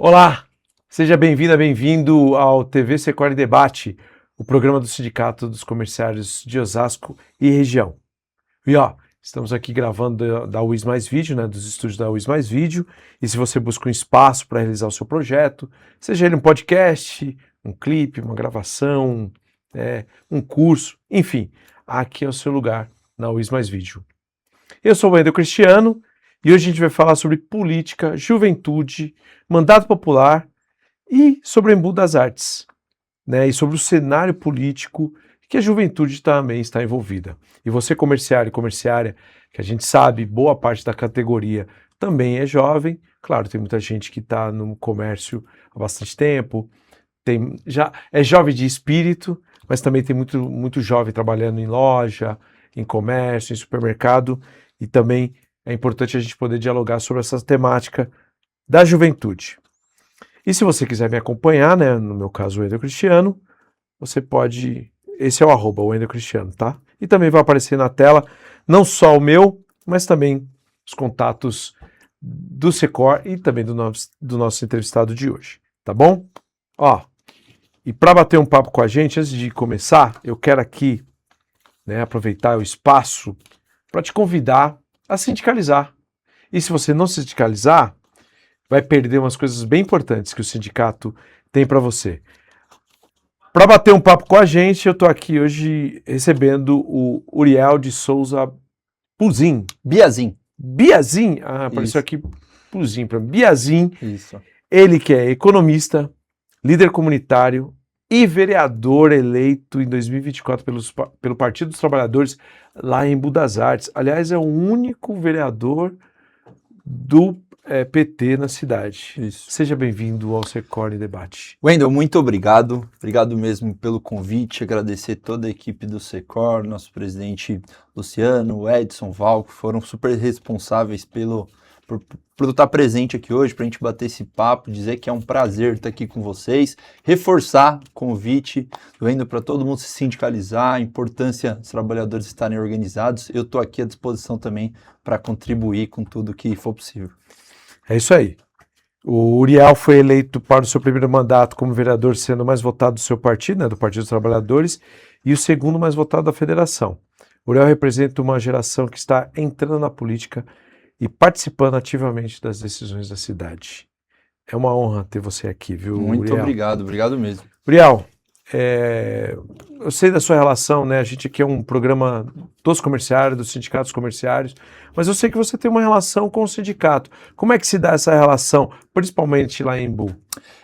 Olá, seja bem-vinda, bem-vindo ao TV Secor Debate, o programa do Sindicato dos Comerciários de Osasco e região. E estamos aqui gravando da UIS Mais Vídeo, dos estúdios da UIS Mais Vídeo, e se você busca um espaço para realizar o seu projeto, seja ele um podcast, um clipe, uma gravação, um curso, enfim, aqui é o seu lugar na UIS Mais Vídeo. Eu sou o Wendel Cristiano, e hoje a gente vai falar sobre política, juventude, mandato popular e sobre o Embu das Artes, e sobre o cenário político que a juventude também está envolvida. E você, comerciário e comerciária, que a gente sabe, boa parte da categoria também é jovem. Claro, tem muita gente que está no comércio há bastante tempo, já é jovem de espírito, mas também tem muito jovem trabalhando em loja, em comércio, em supermercado, e também é importante a gente poder dialogar sobre essa temática da juventude. E se você quiser me acompanhar, no meu caso o Wendel Cristiano, você pode, esse é o @Wendel Cristiano, tá? E também vai aparecer na tela, não só o meu, mas também os contatos do Secor e também do nosso entrevistado de hoje, tá bom? E para bater um papo com a gente, antes de começar, eu quero aqui, aproveitar o espaço para te convidar a sindicalizar. E se você não sindicalizar, vai perder umas coisas bem importantes que o sindicato tem para você. Para bater um papo com a gente, eu estou aqui hoje recebendo o Uriel de Souza Puzin. Biazin. Apareceu isso aqui Puzin para mim. Biazin. Isso. Ele que é economista, líder comunitário e vereador eleito em 2024 pelo Partido dos Trabalhadores lá em Embu das Artes. Aliás, é o único vereador do PT na cidade. Isso. Seja bem-vindo ao Secor em Debate. Wendel, muito obrigado. Obrigado mesmo pelo convite. Agradecer toda a equipe do Secor, nosso presidente Luciano, o Edson, Val, que foram super responsáveis por estar presente aqui hoje, para a gente bater esse papo, dizer que é um prazer estar aqui com vocês, reforçar o convite do Wendel para todo mundo se sindicalizar, a importância dos trabalhadores estarem organizados. Eu estou aqui à disposição também para contribuir com tudo que for possível. É isso aí. O Uriel foi eleito para o seu primeiro mandato como vereador, sendo o mais votado do seu partido, do Partido dos Trabalhadores, e o segundo mais votado da federação. O Uriel representa uma geração que está entrando na política e participando ativamente das decisões da cidade. É uma honra ter você aqui, viu, Uriel? Muito obrigado mesmo. Uriel, eu sei da sua relação, a gente aqui é um programa dos comerciários, dos sindicatos comerciários, mas eu sei que você tem uma relação com o sindicato. Como é que se dá essa relação, principalmente lá em Embu?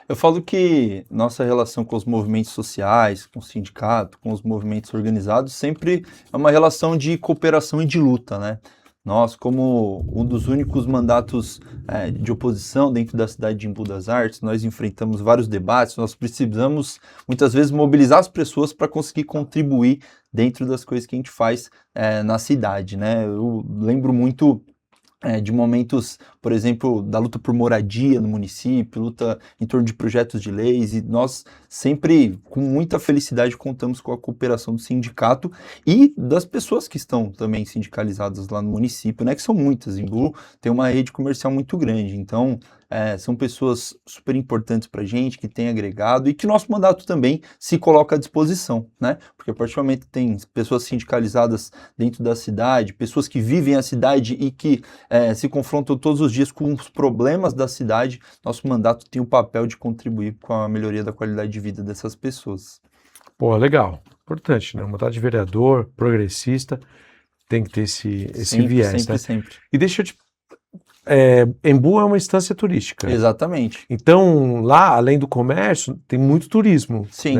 Eu falo que nossa relação com os movimentos sociais, com o sindicato, com os movimentos organizados, sempre é uma relação de cooperação e de luta, Nós, como um dos únicos mandatos de oposição dentro da cidade de Embu das Artes, nós enfrentamos vários debates, nós precisamos muitas vezes mobilizar as pessoas para conseguir contribuir dentro das coisas que a gente faz na cidade, Eu lembro muito de momentos, por exemplo, da luta por moradia no município, luta em torno de projetos de leis, e nós sempre, com muita felicidade, contamos com a cooperação do sindicato e das pessoas que estão também sindicalizadas lá no município, que são muitas. Embu tem uma rede comercial muito grande, então são pessoas super importantes para a gente, que tem agregado e que nosso mandato também se coloca à disposição, Porque a partir do momento que tem pessoas sindicalizadas dentro da cidade, pessoas que vivem a cidade e que se confrontam todos os dias com os problemas da cidade, nosso mandato tem o papel de contribuir com a melhoria da qualidade de vida dessas pessoas. Pô, legal. Importante, Um mandato de vereador, progressista, tem que ter esse viés, Sempre. E deixa eu te... Embu é uma instância turística. Exatamente. Então, lá, além do comércio, tem muito turismo. Sim.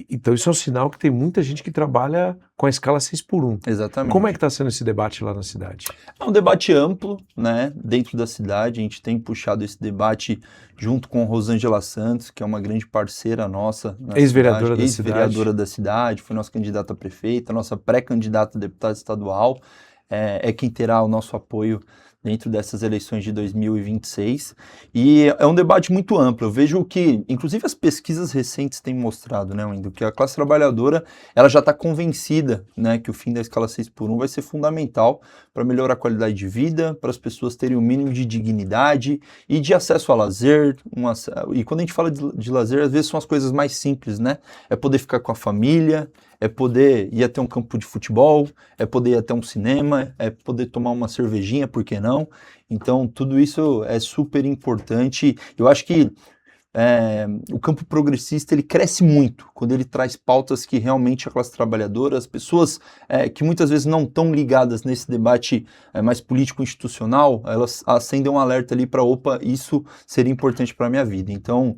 Então, isso é um sinal que tem muita gente que trabalha com a escala 6x1. Exatamente. Como é que está sendo esse debate lá na cidade? É um debate amplo, dentro da cidade. A gente tem puxado esse debate junto com Rosângela Santos, que é uma grande parceira nossa. Ex-vereadora da cidade, foi nossa candidata a prefeita, nossa pré-candidata a deputada estadual. É quem terá o nosso apoio dentro dessas eleições de 2026, e é um debate muito amplo. Eu vejo que, inclusive, as pesquisas recentes têm mostrado, né, Wendel, que a classe trabalhadora ela já está convencida, né, que o fim da escala 6x1 vai ser fundamental para melhorar a qualidade de vida, para as pessoas terem o mínimo de dignidade e de acesso a lazer. E quando a gente fala de lazer, às vezes são as coisas mais simples, né? É poder ficar com a família, é poder ir até um campo de futebol, é poder ir até um cinema, é poder tomar uma cervejinha, por que não? Então, tudo isso é super importante. Eu acho que o campo progressista ele cresce muito quando ele traz pautas que realmente a classe trabalhadora, as pessoas que muitas vezes não estão ligadas nesse debate mais político-institucional, elas acendem um alerta ali para, opa, isso seria importante para a minha vida. Então,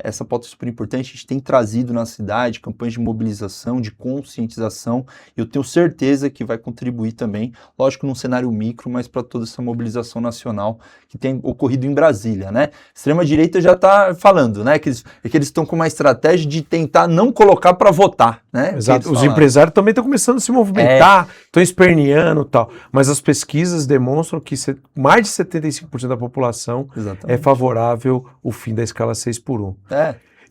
essa pauta é super importante, a gente tem trazido na cidade campanhas de mobilização, de conscientização, e eu tenho certeza que vai contribuir também, lógico, num cenário micro, mas para toda essa mobilização nacional que tem ocorrido em Brasília, né? Extrema-direita já está falando, né, que eles estão com uma estratégia de tentar não colocar para votar, né? Exato. Os empresários também estão começando a se movimentar, estão esperneando e tal, mas as pesquisas demonstram que mais de 75% da população é favorável ao fim da escala 6x1.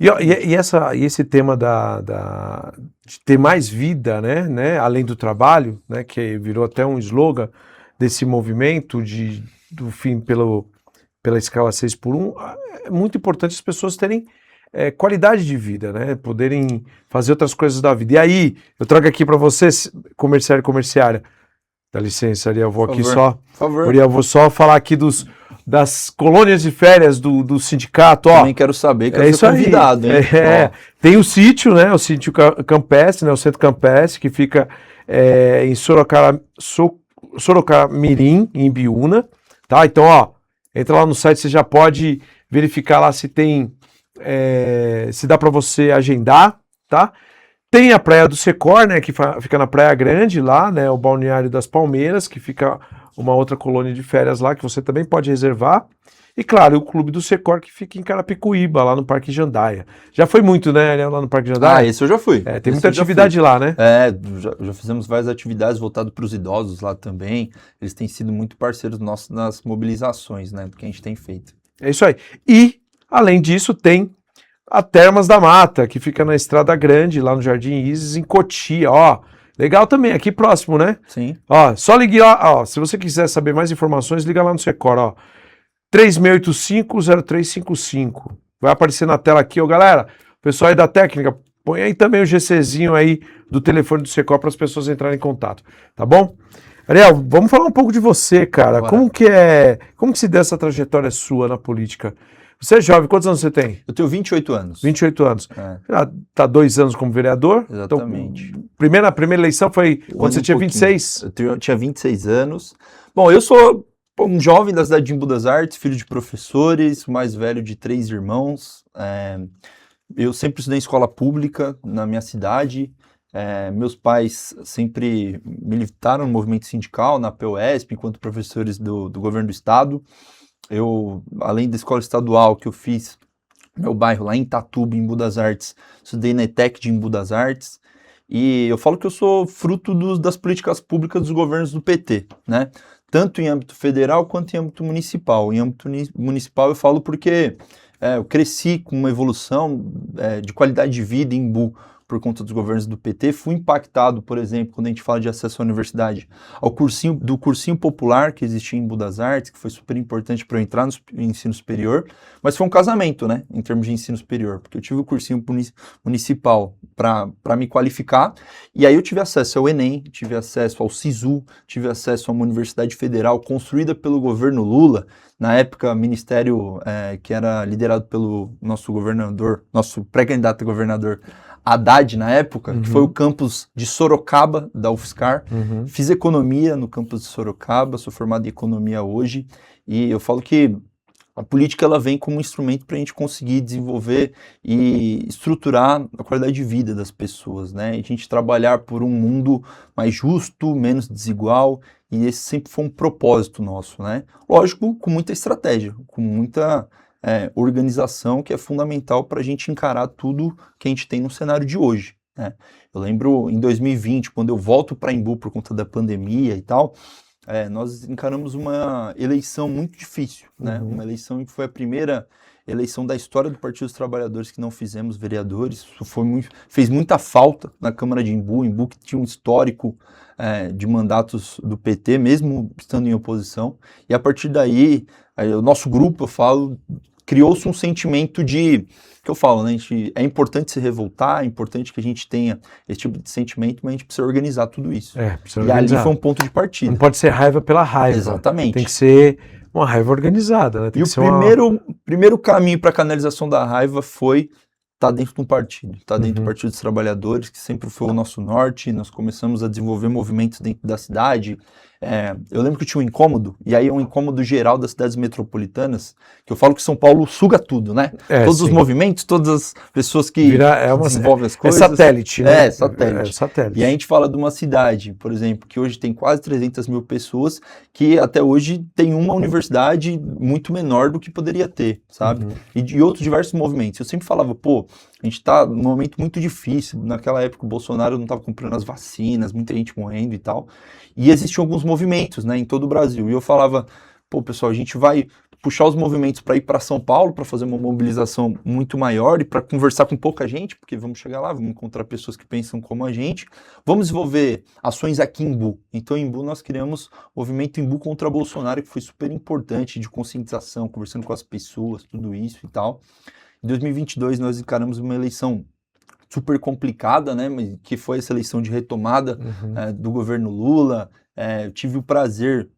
E esse tema de ter mais vida, né, além do trabalho, né, que virou até um slogan desse movimento do fim pela escala 6x1, é muito importante as pessoas terem qualidade de vida, né? Poderem fazer outras coisas da vida. E aí, eu trago aqui para vocês, comerciário e comerciária, dá licença, Ariel, vou só falar aqui das colônias de férias do sindicato. Também quero saber, quero ser convidado, hein? Tem o sítio, né? O sítio campestre, né? O centro campestre, que fica em Sorocamirim, em Ibiúna, tá? Então, entra lá no site, você já pode verificar lá se tem, se dá para você agendar, tá? Tem a Praia do Secor, né, que fica na Praia Grande lá, né, o Balneário das Palmeiras, que fica uma outra colônia de férias lá, que você também pode reservar. E claro, o Clube do Secor, que fica em Carapicuíba, lá no Parque Jandaia. Já foi muito, né, lá no Parque Jandaia? Esse eu já fui. Tem muita atividade lá, né? Já fizemos várias atividades voltadas para os idosos lá também. Eles têm sido muito parceiros nossos nas mobilizações, né, do que a gente tem feito. É isso aí. E, além disso, tem a Termas da Mata, que fica na Estrada Grande, lá no Jardim Isis, em Cotia, legal também, aqui próximo, né? Sim. Só ligue lá, se você quiser saber mais informações, liga lá no Secor, 3685-0355. Vai aparecer na tela aqui, galera, o pessoal aí da técnica, põe aí também o GCzinho aí do telefone do Secor para as pessoas entrarem em contato, tá bom? Ariel, vamos falar um pouco de você, cara. Como que se deu essa trajetória sua na política? Você é jovem, quantos anos você tem? Eu tenho 28 anos. 28 anos. Já está 2 anos como vereador? Exatamente. Então, a primeira eleição foi quando você tinha 26? Eu tinha 26 anos. Bom, eu sou um jovem da cidade de Embu das Artes, filho de professores, o mais velho de 3 irmãos. Eu sempre estudei em escola pública na minha cidade. Meus pais sempre militaram no movimento sindical, na POSP, enquanto professores do governo do estado. Eu, além da escola estadual que eu fiz no meu bairro, lá em Itatuba, em Embu das Artes, estudei na ETEC de Embu das Artes, e eu falo que eu sou fruto das políticas públicas dos governos do PT, né? Tanto em âmbito federal quanto em âmbito municipal. Em âmbito municipal eu falo porque eu cresci com uma evolução de qualidade de vida em Embu, por conta dos governos do PT, fui impactado, por exemplo, quando a gente fala de acesso à universidade, do cursinho popular que existia em Embu das Artes, que foi super importante para eu entrar no ensino superior, mas foi um casamento, né, em termos de ensino superior, porque eu tive o cursinho municipal para me qualificar, e aí eu tive acesso ao Enem, tive acesso ao SISU, tive acesso a uma universidade federal construída pelo governo Lula, na época, ministério que era liderado pelo nosso governador, nosso pré-candidato a governador, Haddad, na época, que foi o campus de Sorocaba, da UFSCar. Fiz economia no campus de Sorocaba, sou formado em economia hoje, e eu falo que a política ela vem como um instrumento para a gente conseguir desenvolver e estruturar a qualidade de vida das pessoas, né? E a gente trabalhar por um mundo mais justo, menos desigual, e esse sempre foi um propósito nosso, né? Lógico, com muita estratégia, com muita organização, que é fundamental para a gente encarar tudo que a gente tem no cenário de hoje, né? Eu lembro em 2020, quando eu volto para Embu por conta da pandemia e tal, nós encaramos uma eleição muito difícil, né? Uhum. Uma eleição que foi a primeira eleição da história do Partido dos Trabalhadores que não fizemos vereadores. Isso fez muita falta na Câmara de Embu que tinha um histórico de mandatos do PT, mesmo estando em oposição. E a partir daí, o nosso grupo, eu falo, criou-se um sentimento que eu falo, né? É importante se revoltar, é importante que a gente tenha esse tipo de sentimento, mas a gente precisa organizar tudo isso. Precisa E organizar. ali foi um ponto de partida. Não pode ser raiva pela raiva. Exatamente. Tem que ser uma raiva organizada, né? Tem E que o ser primeiro caminho para a canalização da raiva foi estar dentro de um partido, estar dentro do Partido dos Trabalhadores, que sempre foi o nosso norte. Nós começamos a desenvolver movimentos dentro da cidade. Eu lembro que tinha um incômodo, e aí é um incômodo geral das cidades metropolitanas, que eu falo que São Paulo suga tudo, né? Todos os movimentos, todas as pessoas que desenvolvem as coisas. É satélite, né? Satélite. É satélite. E a gente fala de uma cidade, por exemplo, que hoje tem quase 300 mil pessoas, que até hoje tem uma universidade muito menor do que poderia ter, sabe? E outros diversos movimentos. Eu sempre falava, a gente está num momento muito difícil. Naquela época o Bolsonaro não estava comprando as vacinas, muita gente morrendo e tal. E existiam alguns movimentos, né, em todo o Brasil. E eu falava, pessoal, a gente vai puxar os movimentos para ir para São Paulo, para fazer uma mobilização muito maior e para conversar com pouca gente, porque vamos chegar lá, vamos encontrar pessoas que pensam como a gente. Vamos desenvolver ações aqui em Embu. Então, em Embu, nós criamos o movimento Embu contra Bolsonaro, que foi super importante, de conscientização, conversando com as pessoas, tudo isso e tal. Em 2022, nós encaramos uma eleição super complicada, né, mas que foi essa eleição de retomada do governo Lula. Eu tive o prazer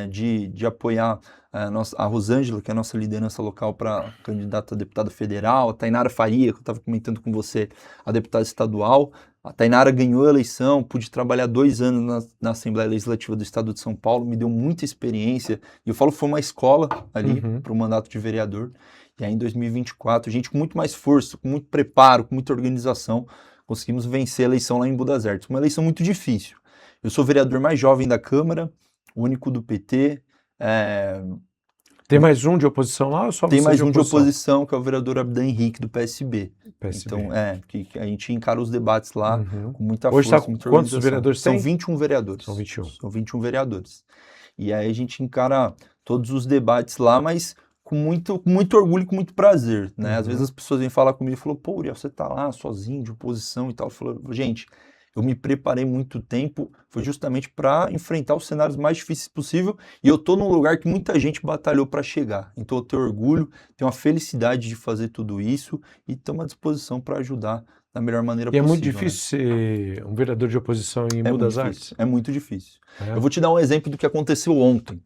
de apoiar a Rosângela, que é a nossa liderança local para candidata a deputada federal, a Tainara Faria, que eu estava comentando com você, a deputada estadual. A Tainara ganhou a eleição, pude trabalhar 2 anos na Assembleia Legislativa do Estado de São Paulo, me deu muita experiência, e eu falo que foi uma escola ali para o mandato de vereador. E aí em 2024, a gente com muito mais força, com muito preparo, com muita organização, conseguimos vencer a eleição lá em Embu das Artes. Uma eleição muito difícil. Eu sou o vereador mais jovem da Câmara, o único do PT. Tem mais um de oposição lá ou só Tem você mais um de oposição, que é o vereador Abdan Henrique, do PSB. PSB. Então, que a gente encara os debates lá com muita Hoje força, muita organização. Quantos vereadores tem? São 21 vereadores. São 21. São 21 vereadores. E aí a gente encara todos os debates lá, mas com muito orgulho e com muito prazer, né? Às vezes as pessoas vêm falar comigo e falam, Uriel, você tá lá sozinho, de oposição e tal. Eu falo, gente, eu me preparei muito tempo, foi justamente para enfrentar os cenários mais difíceis possível, e eu tô num lugar que muita gente batalhou para chegar. Então eu tenho orgulho, tenho a felicidade de fazer tudo isso e estamos à disposição para ajudar da melhor maneira possível. E é muito difícil ser um vereador de oposição em Embu das Artes? É muito difícil. Eu vou te dar um exemplo do que aconteceu ontem.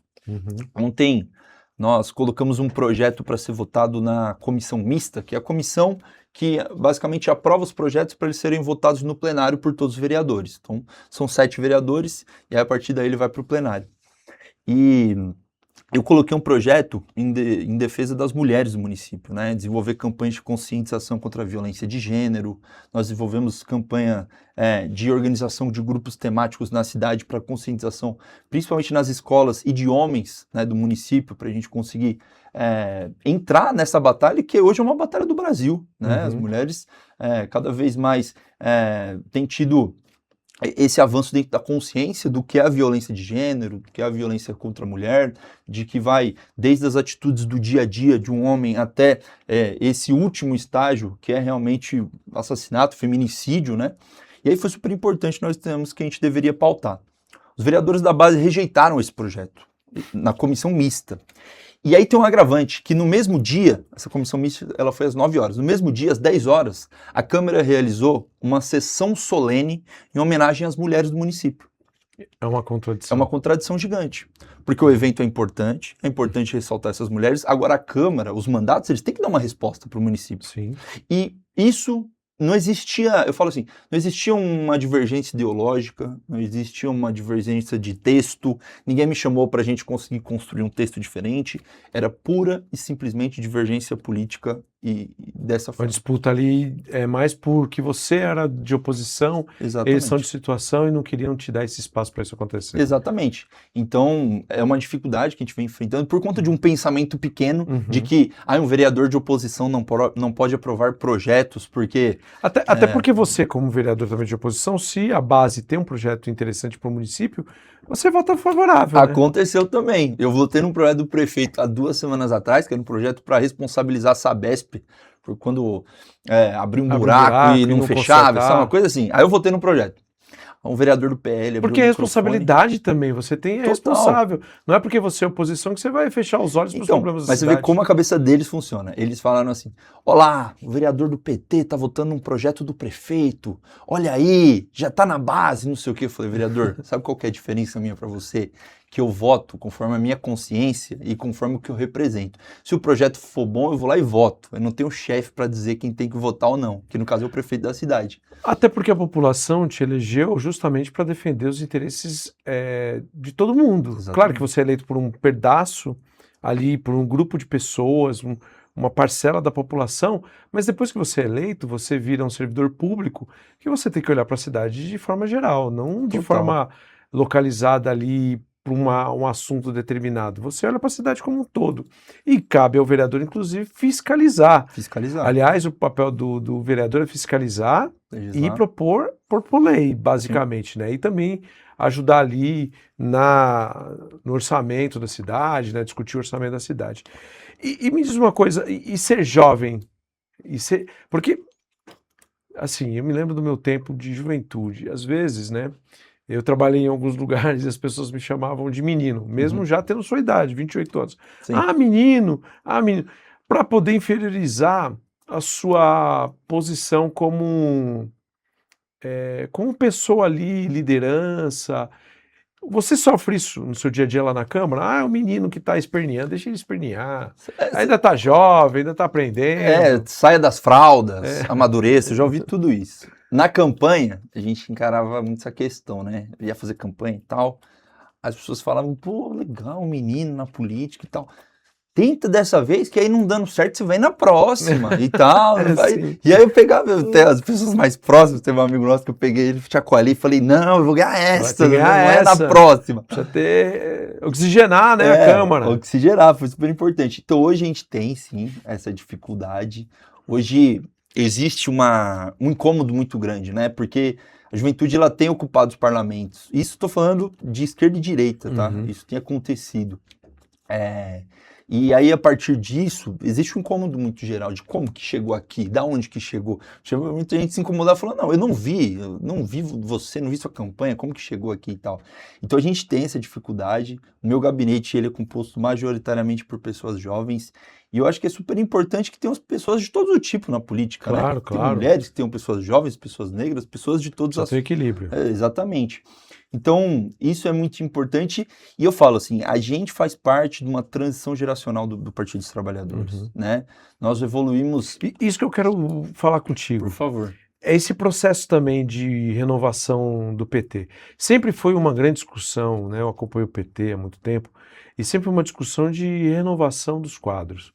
Ontem nós colocamos um projeto para ser votado na comissão mista, que é a comissão que basicamente aprova os projetos para eles serem votados no plenário por todos os vereadores. Então, são 7 vereadores e aí, a partir daí ele vai para o plenário. E eu coloquei um projeto em defesa das mulheres do município, né? Desenvolver campanhas de conscientização contra a violência de gênero. Nós desenvolvemos campanha de organização de grupos temáticos na cidade para conscientização, principalmente nas escolas e de homens, né, do município, para a gente conseguir entrar nessa batalha, que hoje é uma batalha do Brasil, né? As mulheres cada vez mais têm tido esse avanço dentro da consciência do que é a violência de gênero, do que é a violência contra a mulher, de que vai desde as atitudes do dia a dia de um homem até esse último estágio, que é realmente assassinato, feminicídio, né? E aí foi super importante, nós temos que a gente deveria pautar. Os vereadores da base rejeitaram esse projeto na comissão mista. E aí tem um agravante, que no mesmo dia, essa comissão mista ela foi às 9 horas, no mesmo dia, às 10 horas, a Câmara realizou uma sessão solene em homenagem às mulheres do município. É uma contradição. É uma contradição gigante, porque o evento é importante ressaltar essas mulheres, agora a Câmara, os mandatos, eles têm que dar uma resposta para o município. Sim. E isso não existia, eu falo assim, não existia uma divergência ideológica, não existia uma divergência de texto, ninguém me chamou para a gente conseguir construir um texto diferente, era pura e simplesmente divergência política e dessa Uma forma. disputa ali é mais porque você era de oposição, eles são Exatamente. de situação e não queriam te dar esse espaço para isso acontecer. Exatamente. Então, é uma dificuldade que a gente vem enfrentando por conta de um pensamento pequeno de Uhum. que um vereador de oposição não pode aprovar projetos porque... Até porque você, como vereador também de oposição, se a base tem um projeto interessante para o município, você vota favorável, né? Aconteceu também. Eu votei num projeto do prefeito há 2 semanas atrás, que era um projeto para responsabilizar a Sabesp por quando abriu um Abre um buraco e buraco e não não fechava, sabe? Uma consertar. coisa assim. Aí eu votei no projeto. Um vereador do PL abriu Porque o é microfone. responsabilidade também, você é Total. responsável. Não é porque você é oposição que você vai fechar os olhos para os Então, problemas da mas você vê cidade. como a cabeça deles funciona. Eles falaram assim: olá, o vereador do PT tá votando um projeto do prefeito. Olha aí, já tá na base, não sei o quê. Eu falei, vereador, sabe qual que é a diferença minha para você? Que eu voto conforme a minha consciência e conforme o que eu represento. Se o projeto for bom, eu vou lá e voto. Eu não tenho chefe para dizer quem tem que votar ou não, que no caso é o prefeito da cidade. Até porque a população te elegeu justamente para defender os interesses de todo mundo. Exatamente. Claro que você é eleito por um pedaço ali, por um grupo de pessoas, uma parcela da população, mas depois que você é eleito, você vira um servidor público que você tem que olhar para a cidade de forma geral, não de Total. forma localizada ali para um assunto determinado. Você olha para a cidade como um todo. E cabe ao vereador, inclusive, fiscalizar. Fiscalizar. Aliás, o papel do vereador é fiscalizar e propor lei, basicamente, né? E também ajudar ali no orçamento da cidade, né? Discutir o orçamento da cidade. E me diz uma coisa, e ser jovem? Porque, assim, eu me lembro do meu tempo de juventude. Às vezes, né? Eu trabalhei em alguns lugares e as pessoas me chamavam de menino, mesmo já tendo sua idade, 28 anos. Sim. Ah, menino, para poder inferiorizar a sua posição como pessoa ali, liderança. Você sofre isso no seu dia a dia lá na Câmara? Ah, é o menino que está esperneando, deixa ele espernear. Ainda está jovem, ainda está aprendendo. Saia das fraldas, amadureça, eu já ouvi tudo isso. Na campanha, a gente encarava muito essa questão, né? Eu ia fazer campanha e tal, as pessoas falavam, pô, legal, um menino na política e tal. Tenta dessa vez, que aí não dando certo, você vai na próxima e tal. E aí eu pegava até as pessoas mais próximas, teve um amigo nosso que eu peguei ele, chacoalhei e falei, não, eu vou ganhar essa, não é na próxima. Precisa oxigenar, né, a Câmara. Oxigenar, foi super importante. Então hoje a gente tem, sim, essa dificuldade. Hoje existe um incômodo muito grande, né, porque a juventude ela tem ocupado os parlamentos. Isso estou falando de esquerda e direita, tá? Isso tem acontecido. E aí, a partir disso, existe um incômodo muito geral de como que chegou aqui, da onde que chegou. Chegou muita gente se incomodar falando, não, eu não vi você, não vi sua campanha, como que chegou aqui e tal. Então a gente tem essa dificuldade. O meu gabinete ele é composto majoritariamente por pessoas jovens. E eu acho que é super importante que tenham pessoas de todo o tipo na política, né? Claro. Tem mulheres, que tenham pessoas jovens, pessoas negras, pessoas de todos os... Tem equilíbrio. Exatamente. Então, isso é muito importante, e eu falo assim, a gente faz parte de uma transição geracional do Partido dos Trabalhadores, né? Nós evoluímos... Isso que eu quero falar contigo. Por favor. É esse processo também de renovação do PT. Sempre foi uma grande discussão, né? Eu acompanho o PT há muito tempo, e sempre uma discussão de renovação dos quadros.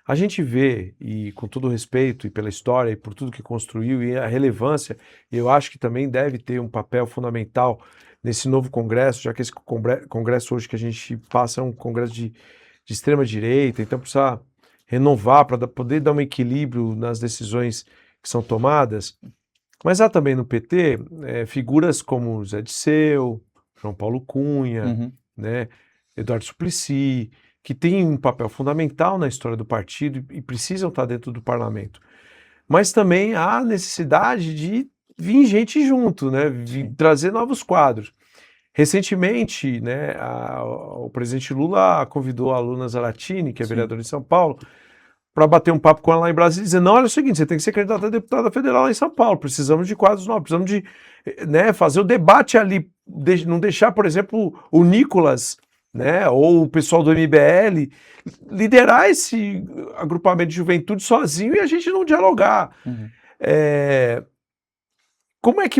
A gente vê, e com todo o respeito, e pela história, e por tudo que construiu, e a relevância, eu acho que também deve ter um papel fundamental nesse novo Congresso, já que esse Congresso hoje que a gente passa é um Congresso de extrema-direita, então precisa renovar para poder dar um equilíbrio nas decisões que são tomadas. Mas há também no PT figuras como Zé Disseu, João Paulo Cunha, né, Eduardo Suplicy, que têm um papel fundamental na história do partido e precisam estar dentro do parlamento. Mas também há necessidade de vir gente junto, né, trazer novos quadros. Recentemente, né, o presidente Lula convidou a Luna Zaratini, que é vereadora de São Paulo, para bater um papo com ela lá em Brasília, dizendo, não, olha o seguinte, você tem que ser candidata a deputada federal lá em São Paulo, precisamos de quadros novos, precisamos de fazer o debate ali, não deixar, por exemplo, o Nicolas, né, ou o pessoal do MBL liderar esse agrupamento de juventude sozinho e a gente não dialogar. Como é que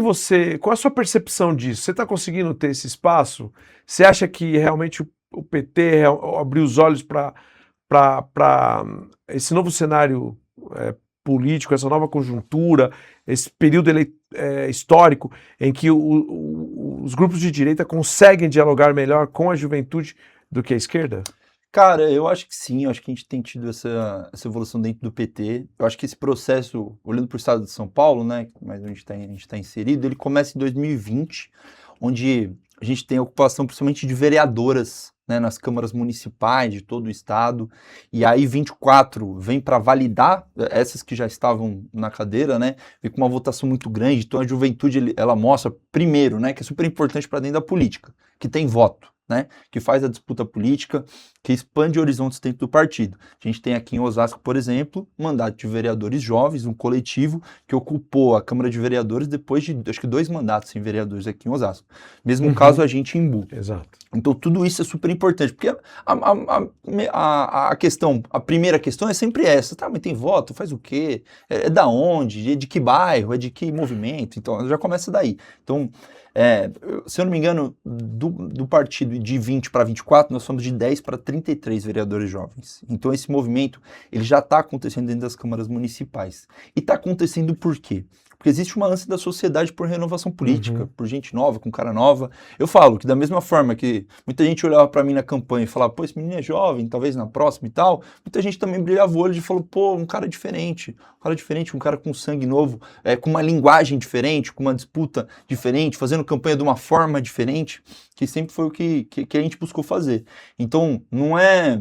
qual é a sua percepção disso? Você está conseguindo ter esse espaço? Você acha que realmente o PT abriu os olhos para esse novo cenário político, essa nova conjuntura, esse período histórico em que os grupos de direita conseguem dialogar melhor com a juventude do que a esquerda? Cara, eu acho que sim, eu acho que a gente tem tido essa evolução dentro do PT. Eu acho que esse processo, olhando para o estado de São Paulo, né, mas a gente tá inserido, ele começa em 2020, onde a gente tem a ocupação principalmente de vereadoras, né, nas câmaras municipais de todo o estado, e aí 24 vem para validar essas que já estavam na cadeira, né, vem com uma votação muito grande. Então a juventude, ela mostra, primeiro, né, que é super importante para dentro da política, que tem voto, né, que faz a disputa política, que expande horizontes dentro do partido. A gente tem aqui em Osasco, por exemplo, um mandato de vereadores jovens, um coletivo que ocupou a Câmara de Vereadores depois de, acho que 2 mandatos em vereadores aqui em Osasco. Mesmo caso a gente em Imbu. Exato. Então tudo isso é super importante, porque a questão, a primeira questão é sempre essa, tá, mas tem voto, faz o quê? É da onde? É de que bairro? É de que movimento? Então já começa daí. Então, se eu não me engano, do partido de 20 para 24, nós somos de 10 para 33 vereadores jovens. Então esse movimento, ele já está acontecendo dentro das câmaras municipais. E está acontecendo por quê? Porque existe uma ânsia da sociedade por renovação política, por gente nova, com cara nova. Eu falo que da mesma forma que muita gente olhava para mim na campanha e falava, pô, esse menino é jovem, talvez na próxima e tal, muita gente também brilhava o olho e falou, pô, um cara diferente, um cara com sangue novo, com uma linguagem diferente, com uma disputa diferente, fazendo campanha de uma forma diferente, que sempre foi o que a gente buscou fazer. Então, não é...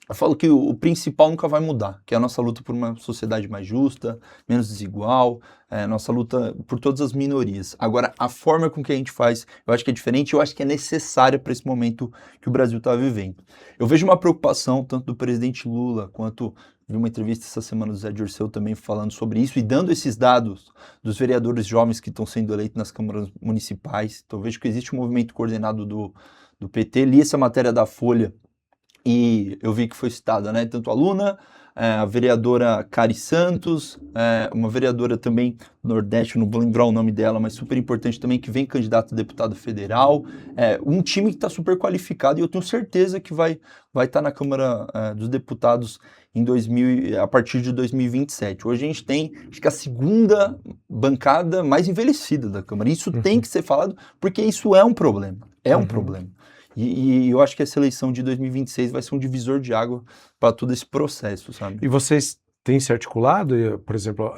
Eu falo que o principal nunca vai mudar, que é a nossa luta por uma sociedade mais justa, menos desigual, a nossa luta por todas as minorias. Agora, a forma com que a gente faz, eu acho que é diferente, eu acho que é necessária para esse momento que o Brasil está vivendo. Eu vejo uma preocupação tanto do presidente Lula, quanto vi uma entrevista essa semana do Zé Dirceu também falando sobre isso e dando esses dados dos vereadores jovens que estão sendo eleitos nas câmaras municipais. Então, eu vejo que existe um movimento coordenado do PT, li essa matéria da Folha, e eu vi que foi citada, né, tanto a Luna, a vereadora Cari Santos, uma vereadora também do Nordeste, não vou lembrar o nome dela, mas super importante também, que vem candidato a deputado federal, um time que está super qualificado e eu tenho certeza que vai estar na Câmara dos Deputados a partir de 2027. Hoje a gente tem, acho que a segunda bancada mais envelhecida da Câmara. Isso tem que ser falado, porque isso é um problema, um problema. E eu acho que essa eleição de 2026 vai ser um divisor de água para todo esse processo, sabe? E vocês têm se articulado, por exemplo,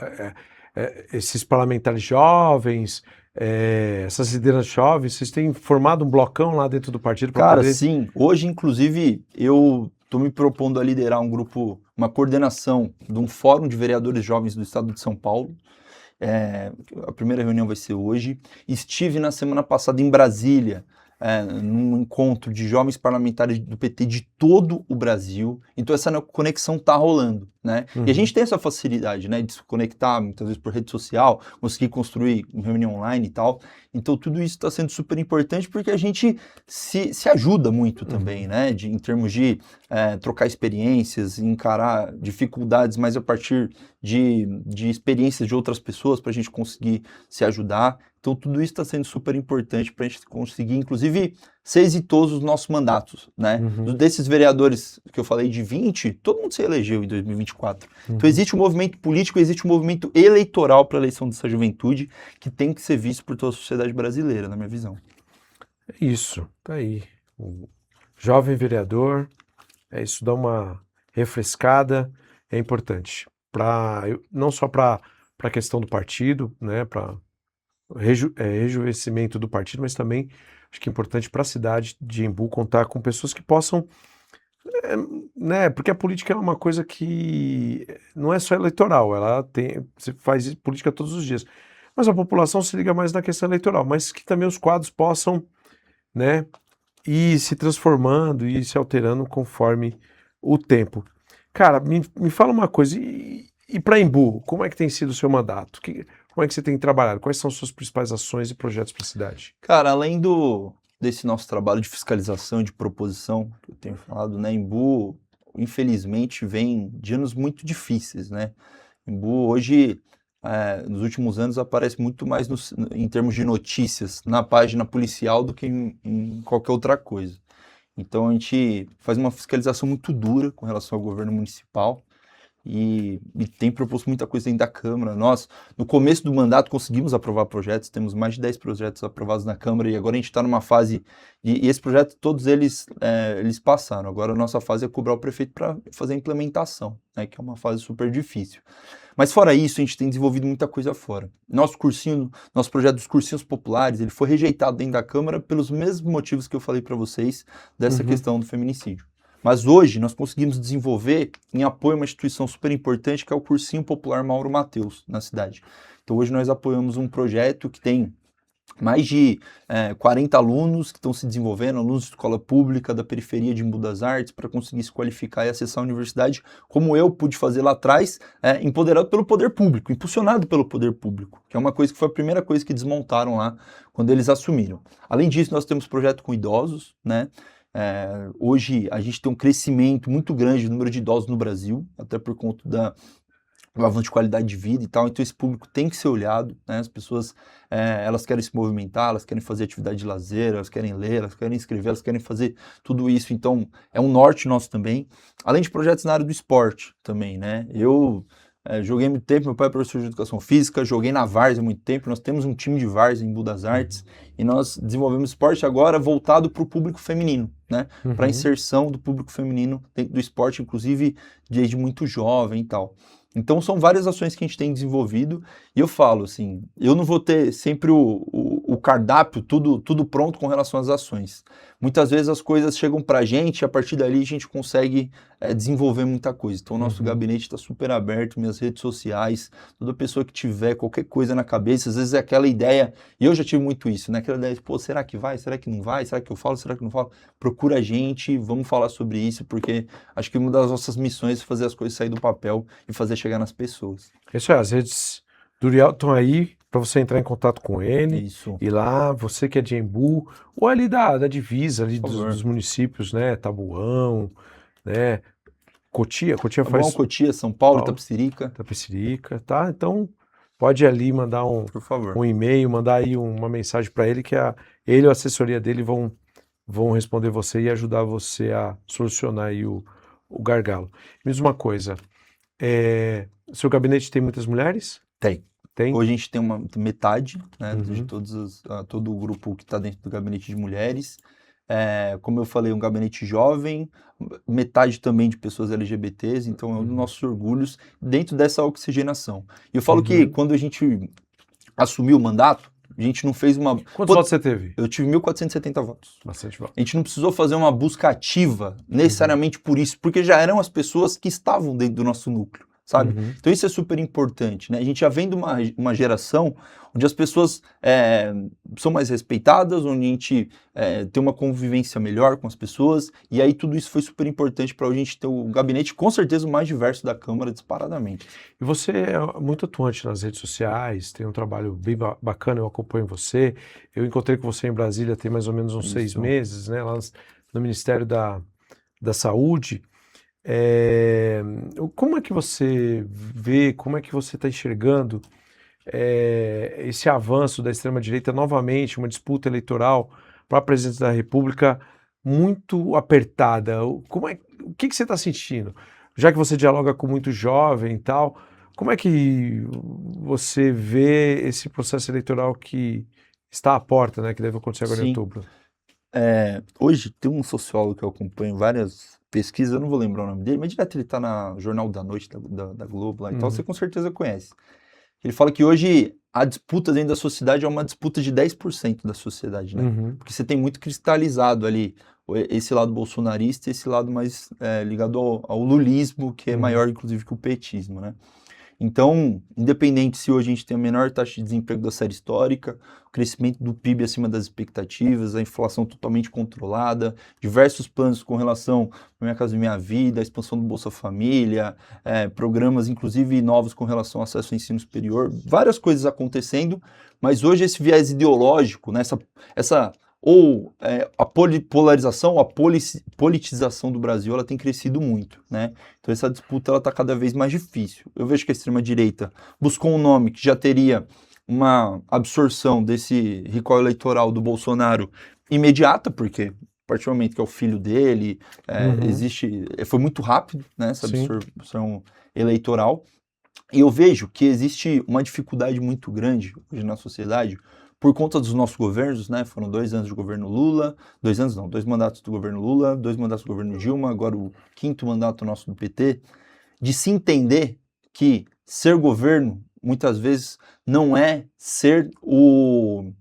esses parlamentares jovens, essas lideranças jovens, vocês têm formado um blocão lá dentro do partido para Cara, poder... sim. Hoje, inclusive, eu estou me propondo a liderar um grupo, uma coordenação de um fórum de vereadores jovens do estado de São Paulo. A primeira reunião vai ser hoje. Estive na semana passada em Brasília, num encontro de jovens parlamentares do PT de todo o Brasil. Então essa conexão está rolando, né? E a gente tem essa facilidade, né, de se conectar muitas vezes por rede social, conseguir construir uma reunião online e tal. Então tudo isso está sendo super importante porque a gente se ajuda muito também, né, em termos de trocar experiências, encarar dificuldades, mas a partir de experiências de outras pessoas para a gente conseguir se ajudar. Então tudo isso está sendo super importante para a gente conseguir, inclusive, ser exitoso os nossos mandatos, né? Desses vereadores que eu falei de 20, todo mundo se elegeu em 2024. Então existe um movimento político, existe um movimento eleitoral para a eleição dessa juventude que tem que ser visto por toda a sociedade brasileira, na minha visão. É isso, tá aí. O jovem vereador, isso dá uma refrescada, é importante. Não só para a questão do partido, né, para rejuvenescimento do partido, mas também acho que é importante para a cidade de Embu contar com pessoas que possam, né, porque a política é uma coisa que não é só eleitoral, você faz política todos os dias, mas a população se liga mais na questão eleitoral, mas que também os quadros possam, né, ir se transformando e se alterando conforme o tempo. Cara, me fala uma coisa, e para Embu, como é que tem sido o seu mandato? Como é que você tem trabalhado? Quais são as suas principais ações e projetos para a cidade? Cara, além desse nosso trabalho de fiscalização e de proposição, que eu tenho falado, né, Embu, infelizmente, vem de anos muito difíceis, né? Embu, hoje, nos últimos anos, aparece muito mais em termos de notícias na página policial do que em qualquer outra coisa. Então, a gente faz uma fiscalização muito dura com relação ao governo municipal. e tem proposto muita coisa dentro da Câmara. Nós, no começo do mandato, conseguimos aprovar projetos, temos mais de 10 projetos aprovados na Câmara, e agora a gente está numa fase, e esse projeto, todos eles passaram. Agora a nossa fase é cobrar o prefeito para fazer a implementação, né, que é uma fase super difícil. Mas fora isso, a gente tem desenvolvido muita coisa fora. Nosso projeto dos cursinhos populares, ele foi rejeitado dentro da Câmara pelos mesmos motivos que eu falei para vocês dessa questão do feminicídio. Mas hoje nós conseguimos desenvolver em apoio a uma instituição super importante que é o Cursinho Popular Mauro Mateus, na cidade. Então hoje nós apoiamos um projeto que tem mais de 40 alunos que estão se desenvolvendo, alunos de escola pública da periferia de Embu das Artes, para conseguir se qualificar e acessar a universidade, como eu pude fazer lá atrás, empoderado pelo poder público, impulsionado pelo poder público, que é uma coisa que foi a primeira coisa que desmontaram lá quando eles assumiram. Além disso, nós temos projeto com idosos, né? Hoje a gente tem um crescimento muito grande do número de idosos no Brasil, até por conta do avanço de qualidade de vida e tal, então esse público tem que ser olhado, né? As pessoas, elas querem se movimentar, elas querem fazer atividade de lazer, elas querem ler, elas querem escrever, elas querem fazer tudo isso, então é um norte nosso também, além de projetos na área do esporte também, né? Eu joguei muito tempo, meu pai é professor de educação física, joguei na várzea há muito tempo, nós temos um time de várzea em Embu das Artes, e nós desenvolvemos esporte agora voltado para o público feminino, né? Para a inserção do público feminino dentro do esporte, inclusive desde muito jovem e tal. Então são várias ações que a gente tem desenvolvido, e eu falo assim, eu não vou ter sempre o cardápio, tudo pronto com relação às ações. Muitas vezes as coisas chegam pra gente, e a partir dali a gente consegue desenvolver muita coisa. Então o nosso gabinete está super aberto, minhas redes sociais, toda pessoa que tiver qualquer coisa na cabeça, às vezes é aquela ideia, e eu já tive muito isso, né? Aquela ideia de, pô, será que vai? Será que não vai? Será que eu falo? Será que não falo? Procura a gente, vamos falar sobre isso, porque acho que uma das nossas missões é fazer as coisas sair do papel e fazer chegar nas pessoas. Isso é, as redes do Uriel estão aí para você entrar em contato com ele. Isso. E lá, você que é de Embu, ou ali da divisa, ali Por favor. dos municípios, né? Tabuão, né? Cotia Tabuão, faz Cotia, São Paulo, Paulo. Itapecerica, Tapecerica, tá? Então, pode ir ali mandar por favor. um e-mail, mandar aí uma mensagem para ele, que ele ou a assessoria dele vão responder você e ajudar você a solucionar aí o gargalo. Me diz uma coisa, seu gabinete tem muitas mulheres? Tem. Tem? Hoje a gente tem metade, né, Uhum. de todo o grupo que está dentro do gabinete de mulheres. Como eu falei, um gabinete jovem, metade também de pessoas LGBTs, então é um dos nossos orgulhos dentro dessa oxigenação. E eu falo que quando a gente assumiu o mandato, a gente não fez uma... Quantos votos você teve? Eu tive 1.470 votos. Bastante votos. A gente não precisou fazer uma busca ativa necessariamente por isso, porque já eram as pessoas que estavam dentro do nosso núcleo, sabe? Então isso é super importante, né? A gente já vem de uma geração onde as pessoas são mais respeitadas, onde a gente tem uma convivência melhor com as pessoas, e aí tudo isso foi super importante para a gente ter o gabinete, com certeza, o mais diverso da Câmara, disparadamente. E você é muito atuante nas redes sociais, tem um trabalho bem bacana, eu acompanho você. Eu encontrei com você em Brasília tem mais ou menos uns 6 meses, né? Lá no Ministério da Saúde. Como é que você vê, como é que você está enxergando esse avanço da extrema-direita, novamente, uma disputa eleitoral para a presidência da República muito apertada? O que você está sentindo? Já que você dialoga com muito jovem e tal, como é que você vê esse processo eleitoral que está à porta, né, que deve acontecer agora em outubro? Hoje tem um sociólogo que eu acompanho várias pesquisas, eu não vou lembrar o nome dele, mas direto ele está no Jornal da Noite da Globo lá, então você com certeza conhece. Ele fala que hoje a disputa dentro da sociedade é uma disputa de 10% da sociedade, né? Porque você tem muito cristalizado ali esse lado bolsonarista e esse lado mais ligado ao lulismo, que é maior, inclusive, que o petismo, né? Então, independente se hoje a gente tem a menor taxa de desemprego da série histórica, o crescimento do PIB acima das expectativas, a inflação totalmente controlada, diversos planos com relação ao Minha Casa Minha Vida, a expansão do Bolsa Família, programas inclusive novos com relação ao acesso ao ensino superior, várias coisas acontecendo, mas hoje esse viés ideológico, né, a polarização, a politização do Brasil, ela tem crescido muito, né? Então essa disputa ela está cada vez mais difícil. Eu vejo que a extrema-direita buscou um nome que já teria uma absorção desse recall eleitoral do Bolsonaro imediata, porque partir do momento que é o filho dele, foi muito rápido, né, essa absorção eleitoral. E eu vejo que existe uma dificuldade muito grande hoje na sociedade por conta dos nossos governos, né? Foram 2 anos de governo Lula, 2 anos não, 2 mandatos do governo Lula, 2 mandatos do governo Dilma, agora o 5º mandato nosso do PT, de se entender que ser governo, muitas vezes, não é ser o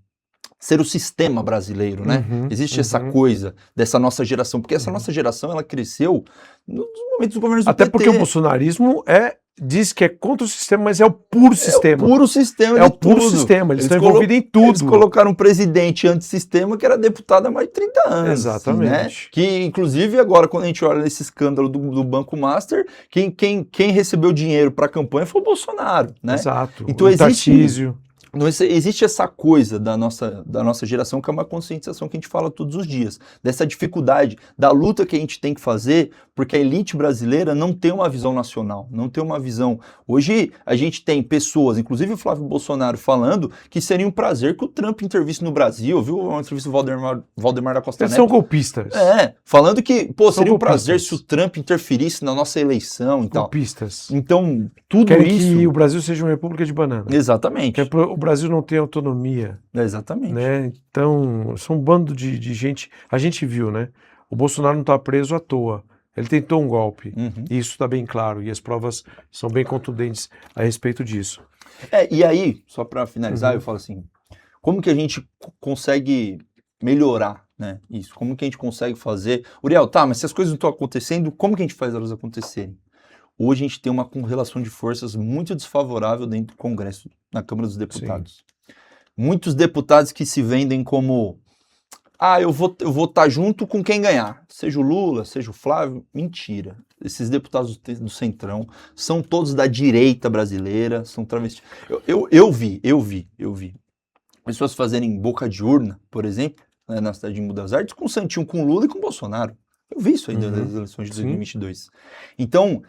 sistema brasileiro, né? Existe essa coisa dessa nossa geração, porque essa nossa geração, ela cresceu nos momentos dos governos do Até PT. porque o bolsonarismo diz que é contra o sistema, mas é o puro sistema. É o puro sistema É o puro sistema, eles estão envolvidos em tudo. Eles colocaram um presidente antissistema que era deputado há mais de 30 anos. Exatamente. Assim, né? Que, inclusive, agora, quando a gente olha nesse escândalo do Banco Master, quem recebeu dinheiro para a campanha foi o Bolsonaro, né? Exato. Então, o Tarcísio. Existe essa coisa da nossa geração que é uma conscientização que a gente fala todos os dias, dessa dificuldade, da luta que a gente tem que fazer, porque a elite brasileira não tem uma visão nacional, não tem uma visão. Hoje a gente tem pessoas, inclusive o Flávio Bolsonaro, falando que seria um prazer que o Trump intervisse no Brasil, viu? Uma entrevista do Valdemar da Costa Neto. Eles são golpistas. Falando que, seria um prazer se o Trump interferisse na nossa eleição e tal. Golpistas. Então, tudo Querem isso... que o Brasil seja uma república de banana. Exatamente. O Brasil não tem autonomia. Exatamente. Né? Então, são um bando de gente. A gente viu, né? O Bolsonaro não está preso à toa. Ele tentou um golpe. E isso está bem claro. E as provas são bem contundentes a respeito disso. E aí, só para finalizar, eu falo assim, como que a gente consegue melhorar, né, isso? Como que a gente consegue fazer... Uriel, mas se as coisas não estão acontecendo, como que a gente faz elas acontecerem? Hoje a gente tem uma correlação de forças muito desfavorável dentro do Congresso, na Câmara dos Deputados. Sim. Muitos deputados que se vendem como eu vou estar junto com quem ganhar, seja o Lula, seja o Flávio. Mentira. Esses deputados do Centrão são todos da direita brasileira, são travestis. Eu vi pessoas fazerem boca de urna, por exemplo, né, na cidade de Embu das Artes, com o Santinho, com o Lula e com o Bolsonaro. Eu vi isso aí nas eleições de 2022. Então,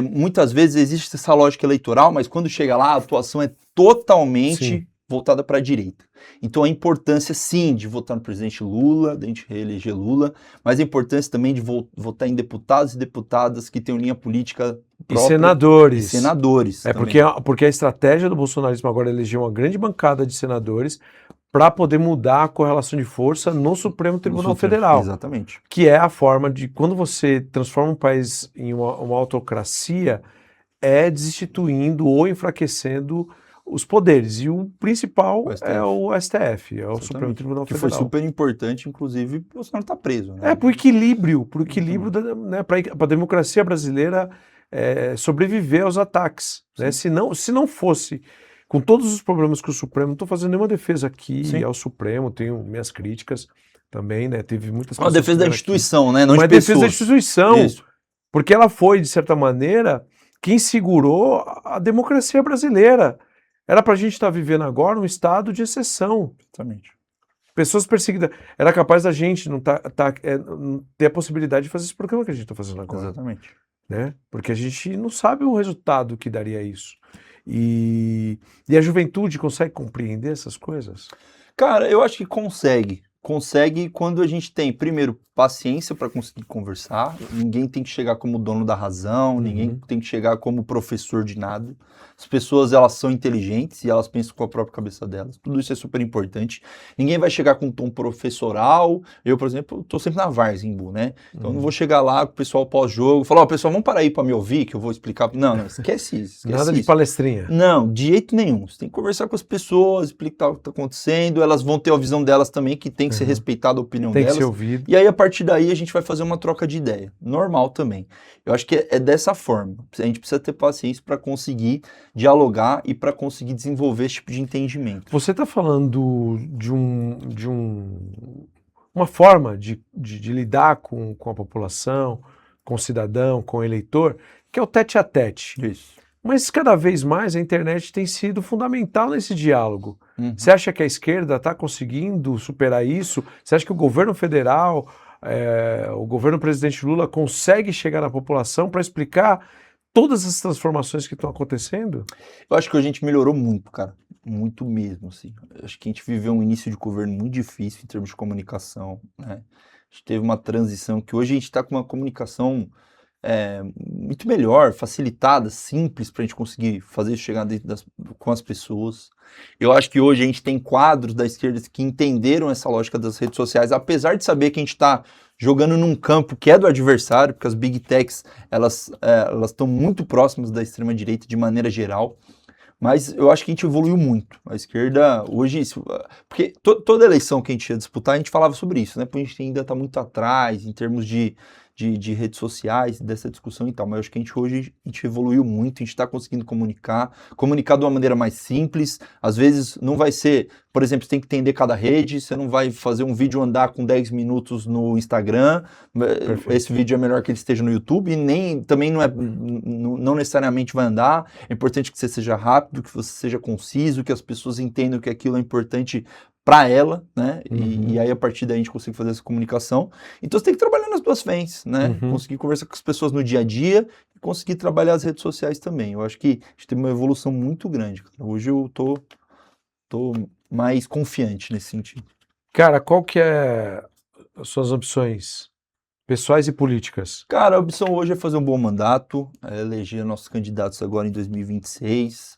muitas vezes existe essa lógica eleitoral, mas quando chega lá, a atuação é totalmente voltada para a direita. Então a importância, sim, de votar no presidente Lula, de a gente reeleger Lula, mas a importância também de votar em deputados e deputadas que tenham linha política própria. E senadores. E senadores. Porque a estratégia do bolsonarismo agora é eleger uma grande bancada de senadores para poder mudar a correlação de força no Supremo Tribunal Federal. Exatamente. Que é a forma de, quando você transforma um país em uma autocracia, é destituindo ou enfraquecendo os poderes. E o principal é o STF, é o Supremo Tribunal Federal. Que foi super importante, inclusive, o Bolsonaro está preso. Né? Para o equilíbrio, né, para a democracia brasileira sobreviver aos ataques. Né? Se não fosse, com todos os problemas que o Supremo, não estou fazendo nenhuma defesa aqui ao Supremo, tenho minhas críticas também, né? Teve muitas pessoas. Uma defesa da instituição, né? Não de pessoas. Defesa da instituição, porque ela foi, de certa maneira, quem segurou a democracia brasileira. Era para a gente estar vivendo agora um estado de exceção. Exatamente. Pessoas perseguidas. Era capaz da gente não ter a possibilidade de fazer esse programa que a gente está fazendo agora. Exatamente. Né? Porque a gente não sabe o resultado que daria isso. E a juventude consegue compreender essas coisas? Cara, eu acho que consegue. Consegue quando a gente tem, primeiro, paciência para conseguir conversar. Ninguém tem que chegar como dono da razão, ninguém tem que chegar como professor de nada. As pessoas, elas são inteligentes e elas pensam com a própria cabeça delas. Tudo isso é super importante. Ninguém vai chegar com um tom professoral. Eu, por exemplo, estou sempre na Várzea, em Embu, né? Então, não vou chegar lá com o pessoal pós-jogo e falar, pessoal, vamos parar aí para me ouvir, que eu vou explicar. Não, esquece isso. Nada de palestrinha. Não, de jeito nenhum. Você tem que conversar com as pessoas, explicar o que está acontecendo. Elas vão ter a visão delas também, que tem que ser respeitada a opinião delas. Tem que ser ouvido. E aí, a partir daí, a gente vai fazer uma troca de ideia. Normal também. Eu acho que é dessa forma. A gente precisa ter paciência para conseguir dialogar e para conseguir desenvolver esse tipo de entendimento. Você está falando de uma forma de lidar com a população, com o cidadão, com o eleitor, que é o tete-a-tete. Isso. Mas cada vez mais a internet tem sido fundamental nesse diálogo. Você acha que a esquerda está conseguindo superar isso? Você acha que o governo federal, o governo presidente Lula consegue chegar na população para explicar todas as transformações que estão acontecendo? Eu acho que a gente melhorou muito, cara. Muito mesmo, assim. Eu acho que a gente viveu um início de governo muito difícil em termos de comunicação, né? a gente teve uma transição que hoje a gente está com uma comunicação muito melhor, facilitada, simples para a gente conseguir fazer isso chegar com as pessoas. Eu acho que hoje a gente tem quadros da esquerda que entenderam essa lógica das redes sociais, apesar de saber que a gente está jogando num campo que é do adversário, porque as big techs elas estão muito próximas da extrema-direita de maneira geral. Mas eu acho que a gente evoluiu muito. A esquerda, hoje, porque toda eleição que a gente ia disputar, a gente falava sobre isso, né? Porque a gente ainda está muito atrás em termos de redes sociais, dessa discussão e tal. Mas eu acho que hoje a gente evoluiu muito, a gente está conseguindo comunicar de uma maneira mais simples. Às vezes não vai ser, por exemplo, você tem que entender cada rede, você não vai fazer um vídeo andar com 10 minutos no Instagram. Perfeito. Esse vídeo é melhor que ele esteja no YouTube, e também não necessariamente vai andar. É importante que você seja rápido, que você seja conciso, que as pessoas entendam que aquilo é importante para ela, né? Uhum. E aí a partir daí a gente consegue fazer essa comunicação. Então você tem que trabalhar nas duas frentes, né? Uhum. Conseguir conversar com as pessoas no dia a dia e conseguir trabalhar as redes sociais também. Eu acho que a gente teve uma evolução muito grande. Hoje eu tô mais confiante nesse sentido. Cara, qual que é as suas opções pessoais e políticas? Cara, a opção hoje é fazer um bom mandato, eleger nossos candidatos agora em 2026,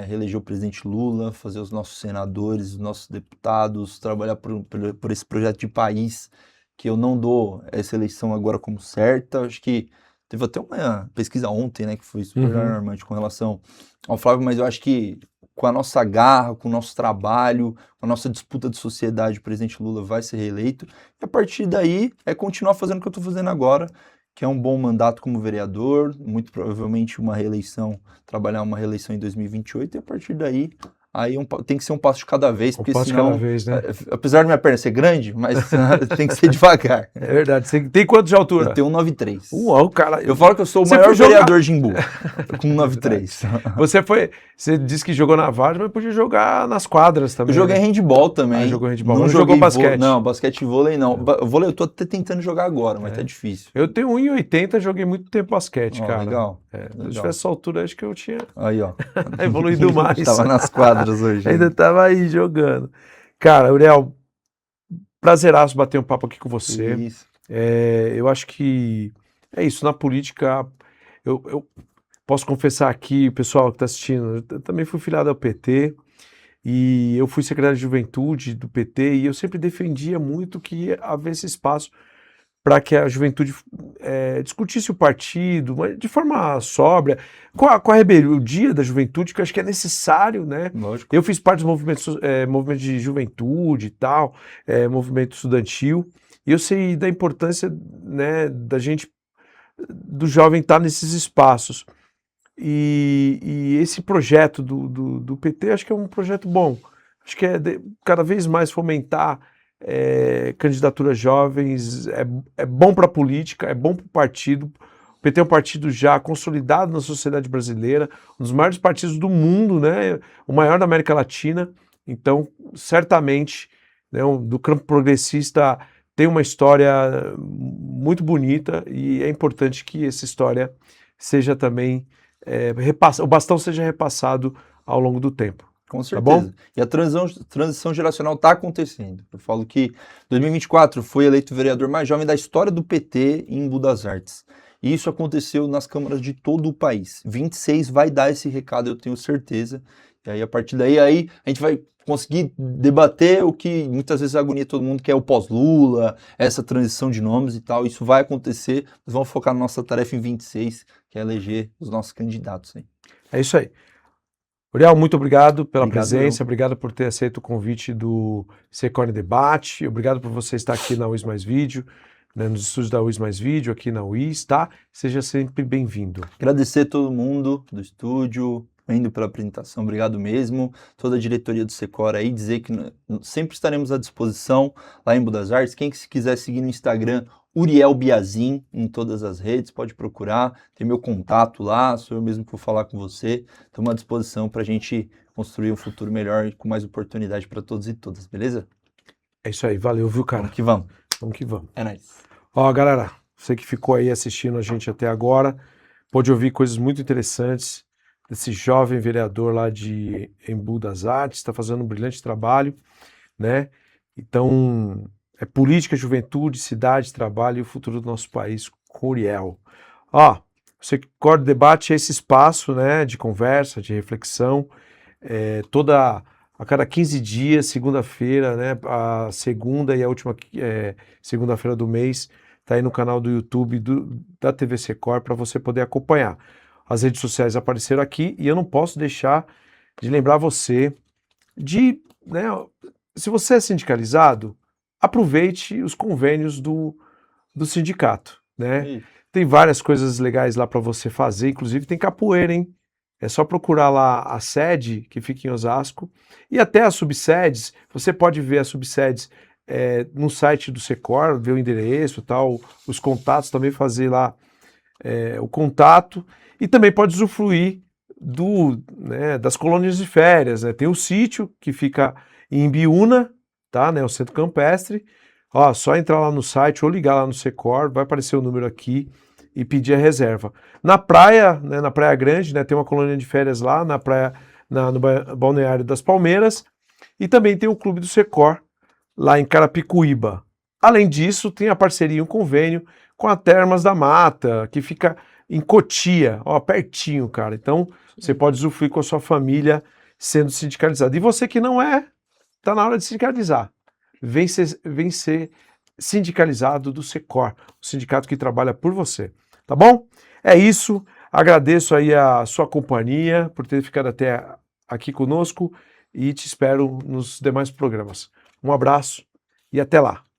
reeleger o presidente Lula, fazer os nossos senadores, os nossos deputados, trabalhar por esse projeto de país, que eu não dou essa eleição agora como certa. Acho que teve até uma pesquisa ontem, né, que foi super alarmante com relação ao Flávio, mas eu acho que com a nossa garra, com o nosso trabalho, com a nossa disputa de sociedade, o presidente Lula vai ser reeleito, e a partir daí é continuar fazendo o que eu estou fazendo agora, que é um bom mandato como vereador, muito provavelmente uma reeleição, trabalhar uma reeleição em 2028, e a partir daí, tem que ser um passo de cada vez, porque senão, de cada vez, né? Apesar de minha perna ser grande, mas tem que ser devagar. É verdade. Você tem quanto de altura? Eu tenho 1,93. Uau, cara. Eu falo que eu sou o maior vereador de Imbu, com 1,93. Você disse que jogou na Várzea, mas podia jogar nas quadras também. Eu joguei handball também. Jogou handball. Não jogou basquete? Não, basquete e vôlei não. Vôlei eu tô até tentando jogar agora, mas tá difícil. Eu tenho 1,80, joguei muito tempo basquete, cara. Legal. Se eu tivesse essa altura, acho que eu tinha aí, ó. evoluído mais. Estava nas quadras hoje. Ainda tava aí jogando. Cara, Uriel, prazeraço bater um papo aqui com você. Isso. Eu acho que é isso. Na política, eu posso confessar aqui, pessoal que está assistindo, eu também fui filiado ao PT e eu fui secretário de juventude do PT e eu sempre defendia muito que havia espaço para que a juventude discutisse o partido, mas de forma sóbria, com a rebeldia da juventude, que eu acho que é necessário, né? Lógico. Eu fiz parte dos movimentos de juventude e tal, movimento estudantil, e eu sei da importância, né, do jovem estar nesses espaços. E esse projeto do PT, acho que é um projeto bom. Acho que cada vez mais fomentar candidaturas jovens, é bom para a política, é bom para o partido. O PT é um partido já consolidado na sociedade brasileira, um dos maiores partidos do mundo, né? O maior da América Latina. Então, certamente, né, do campo progressista tem uma história muito bonita e é importante que essa história seja também o bastão seja repassado ao longo do tempo. Com certeza. Tá bom? E a transição geracional está acontecendo. Eu falo que 2024 foi eleito o vereador mais jovem da história do PT em Embu das Artes. E isso aconteceu nas câmaras de todo o país. 26 vai dar esse recado, eu tenho certeza. E aí, a partir daí, a gente vai conseguir debater o que muitas vezes agonia todo mundo, que é o pós-Lula, essa transição de nomes e tal. Isso vai acontecer. Nós vamos focar na nossa tarefa em 26, que é eleger os nossos candidatos. Hein? É isso aí. Uriel, muito obrigado pela presença, obrigado por ter aceito o convite do Secorne Debate, obrigado por você estar aqui na UIS Mais Vídeo, né, nos estúdios da UIS Mais Vídeo, aqui na UIS, tá? Seja sempre bem-vindo. Agradecer a todo mundo do estúdio, indo pela apresentação, obrigado mesmo, toda a diretoria do Secor aí, dizer que sempre estaremos à disposição lá em Embu das Artes. Quem se quiser seguir no Instagram, Uriel Biazin, em todas as redes, pode procurar, tem meu contato lá, sou eu mesmo que vou falar com você, estamos à disposição para a gente construir um futuro melhor e com mais oportunidade para todos e todas, beleza? É isso aí, valeu, viu, cara? Vamos que vamos. Vamos que vamos. É nóis. Ó, galera, você que ficou aí assistindo a gente até agora, pôde ouvir coisas muito interessantes desse jovem vereador lá de Embu das Artes, está fazendo um brilhante trabalho, né? Então, É política, juventude, cidade, trabalho e o futuro do nosso país com Uriel. Ó, o Secor Debate é esse espaço, né, de conversa, de reflexão, a cada 15 dias, segunda-feira, né, a segunda e a última segunda-feira do mês, tá aí no canal do YouTube da TV Secor para você poder acompanhar. As redes sociais apareceram aqui e eu não posso deixar de lembrar você né, se você é sindicalizado, aproveite os convênios do sindicato, né? Isso. Tem várias coisas legais lá para você fazer, inclusive tem capoeira, hein? É só procurar lá a sede, que fica em Osasco, e até as subsedes. Você pode ver as subsedes no site do Secor, ver o endereço, tal, os contatos, também fazer lá o contato, e também pode usufruir das colônias de férias, né? Tem o sítio, que fica em Ibiúna, tá, né, o Centro Campestre. Ó, só entrar lá no site ou ligar lá no Secor, vai aparecer o número aqui e pedir a reserva. Na praia, né, na Praia Grande, né, tem uma colônia de férias lá na praia, no Balneário das Palmeiras, e também tem o Clube do Secor lá em Carapicuíba. Além disso, tem a parceria, um convênio com a Termas da Mata, que fica em Cotia, ó, pertinho, cara. Então, você pode usufruir com a sua família sendo sindicalizado. E você que não é, tá na hora de sindicalizar. Vem ser sindicalizado do Secor, o sindicato que trabalha por você. Tá bom? É isso. Agradeço aí a sua companhia por ter ficado até aqui conosco e te espero nos demais programas. Um abraço e até lá.